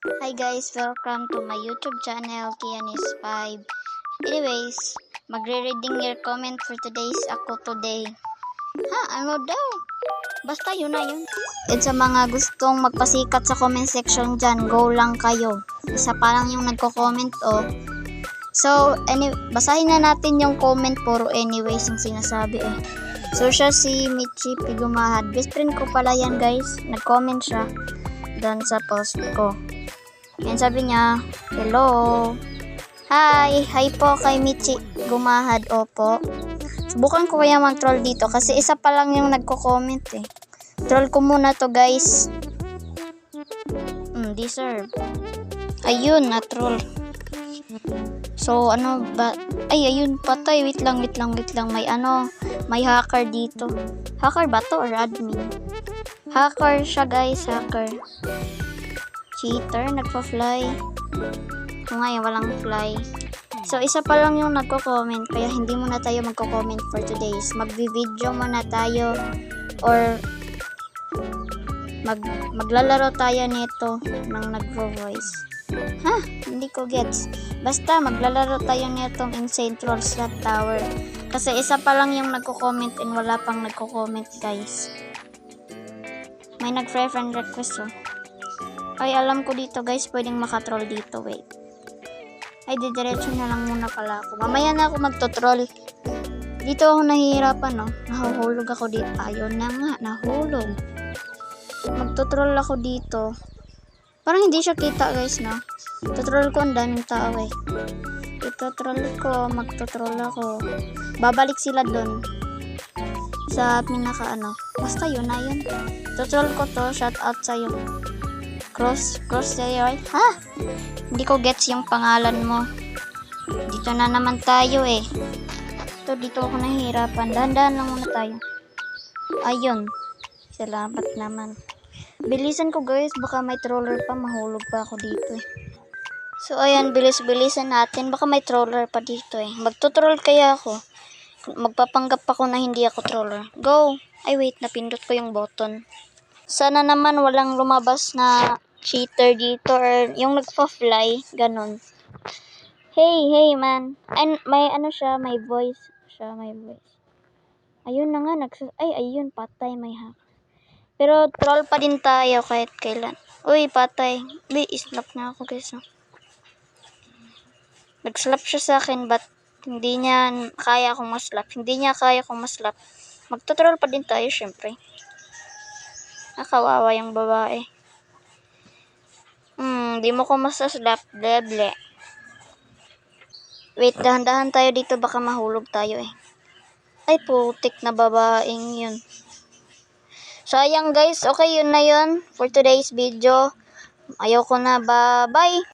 Hi guys, welcome to my YouTube channel, Kianis5. Anyways, magre-reading your comment for today's ako today. Ano daw? Basta yun na yun. At sa mga gustong magpasikat sa comment section dyan, go lang kayo. Isa pa lang yung nagko-comment So, basahin na natin yung comment, puro anyways yung sinasabi So, siya si Michi Pigumahad. Best friend ko pala yan guys. Nag-comment siya doon sa post ko. Yan sabi niya, hello. Hi po kay Michi Gumahad. Opo. Subukan ko kaya mag-troll dito kasi isa pa lang yung nagko-comment Troll ko muna to guys. Deserve. Ayun, na-troll. So, ano ba? Ay, ayun, patay. Wait lang. May hacker dito. Hacker ba to or admin? Hacker siya guys, hacker. Cheater, nagpa-fly. Kung ngayon, walang fly. So, isa pa lang yung nagko-comment, kaya hindi muna tayo magko-comment for today's. Magbi-video muna tayo or maglalaro tayo nito ng nagvo-voice. Hindi ko gets. Basta, maglalaro tayo nitong Insane Troll Slot Tower. Kasi isa pa lang yung nagko-comment and wala pang nagko-comment, guys. May nag-friend request Ay, alam ko dito guys, pwedeng makatroll dito, wait. Ay, didiretso na lang muna pala ako. Mamaya na ako magtotroll. Dito ako nahihirapan, Nahuhulog ako dito. Ayun na nga, nahulog. Magtotroll ako dito. Parang hindi siya kita guys, Tutroll ko, ang daming tao Itutroll ko, magtotroll ako. Babalik sila doon. Sa pinaka Basta yun na yun. Tutroll ko to, shout out sa'yo. Cross tayo Hindi ko gets yung pangalan mo. Dito na naman tayo Dito ako nahihirapan. Dahan-dahan lang muna tayo. Ayun. Salamat naman. Bilisan ko guys. Baka may troller pa. Mahulog pa ako dito So ayan. Bilisan natin. Baka may troller pa dito Magtutroll kaya ako. Magpapanggap ako na hindi ako troller. Go! Ay wait. Napindot ko yung button. Sana naman walang lumabas na cheater dito or yung nagpa-fly, ganun. Hey man. May siya, may voice. Ayun na nga, ayun, patay, may hack. Pero troll pa din tayo kahit kailan. Uy, patay. Snap na ako guys. Nag-slap siya sa akin, but hindi niya kaya akong maslap. Magtutroll pa din tayo, syempre. Kawawa yung babae. Di mo ko masaslap. Bleble. Wait, dahan-dahan tayo dito. Baka mahulog tayo Ay, putik na babaeng yun. Sayang guys. Okay, yun na yun for today's video. Ayoko na. Bye-bye.